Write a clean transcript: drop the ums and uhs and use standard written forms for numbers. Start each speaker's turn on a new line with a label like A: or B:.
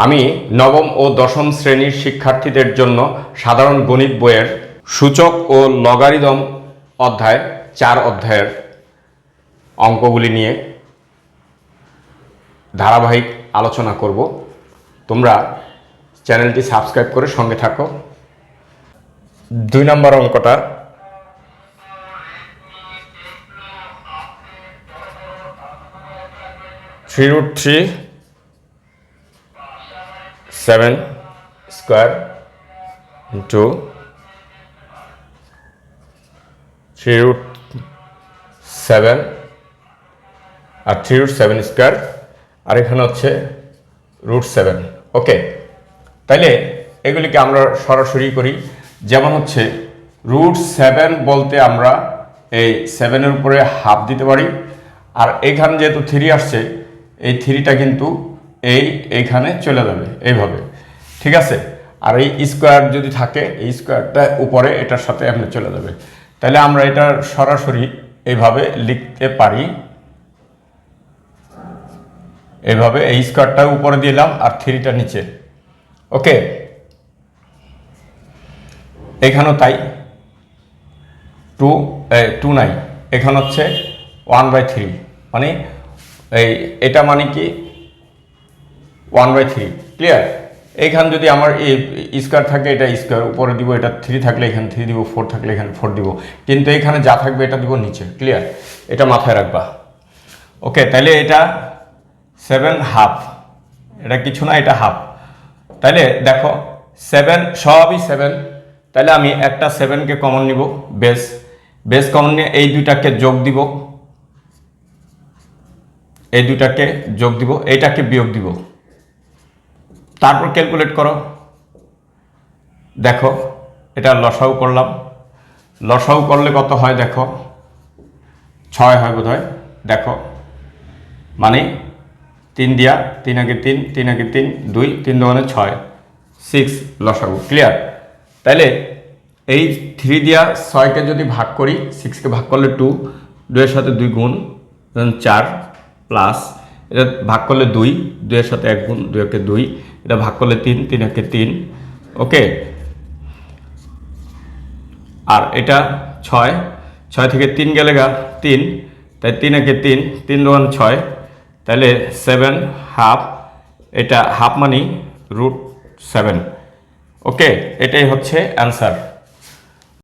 A: আমি নবম ও দশম শ্রেণীর শিক্ষার্থীদের জন্য সাধারণ গণিত বইয়ের সূচক ও লগারিদম অধ্যায় 4 অধ্যায়ের অঙ্কগুলি নিয়ে ধারাবাহিক আলোচনা করব। তোমরা চ্যানেলটি সাবস্ক্রাইব করে সঙ্গে থাকো। 2 নম্বর অঙ্কটা √3 7 স্কয়ার ইন্টু 3√7 আর 3√7 স্কয়ার, আর এখানে হচ্ছে √7। ওকে, তাইলে এগুলিকে আমরা সরাসরি করি। যেমন হচ্ছে √7 বলতে আমরা এই 7-এর উপরে হাফ দিতে পারি, আর এইখানে যেহেতু 3 আসছে, এই 3টা কিন্তু এইখানে চলে যাবে এইভাবে, ঠিক আছে। আর এই স্কোয়ার যদি থাকে, এই স্কোয়ারটা উপরে এটার সাথে এমনি চলে যাবে। তাহলে আমরা এটা সরাসরি এইভাবে লিখতে পারি, এইভাবে এই স্কোয়ারটা উপরে দিলাম আর 3টা নিচে। ওকে, এখানেও তাই, 2 নাই, এখানে হচ্ছে 1/3, মানে এটা মানে কি 1/3। ক্লিয়ার? এইখানে যদি আমার এই স্কোয়ার থাকে, এটা স্কোয়ার উপরে দিব, এটা 3 থাকলে এখানে 3 দিব, 4 থাকলে এখানে 4 দিব, কিন্তু এখানে যা থাকবে এটা দিব নিচে। ক্লিয়ার? এটা মাথায় রাখবা। ওকে, তাহলে এটা 7/2, এটা কিছু না, এটা হাফ। তাহলে দেখো 7 সবই 7, তাহলে আমি একটা 7কে কমন নিব, বেস কমন নিয়ে এই দুইটাকে যোগ দিব, এই দুইটাকে যোগ দিব, এইটাকে বিয়োগ দিব, তারপর ক্যালকুলেট করো। দেখো এটা লসাউ করলাম, লসাউ করলে কত হয় দেখো, 6 হয় বোধ হয়। দেখো মানে 3 দিয়া 3 আগে 3, 3 আগে 3, 2, 3 2 6, 6 লসাগু। ক্লিয়ার? তাইলে এই 3 দিয়া 6কে যদি ভাগ করি, 6কে ভাগ করলে 2, 2 এর সাথে 2 গুণ 4, প্লাস এটা ভাগ করলে 2, 2 এর সাথে 1 গুণ, 2 একে 2, এটা ভাগ করলে 3, 3 একে 3। ওকে, আর এটা 6 থেকে 3 গেলে 3, তাই 3 একে 3, 3 2 6, তাহলে 7/2, এটা হাফ মানি √7। ওকে, এটাই হচ্ছে অ্যান্সার।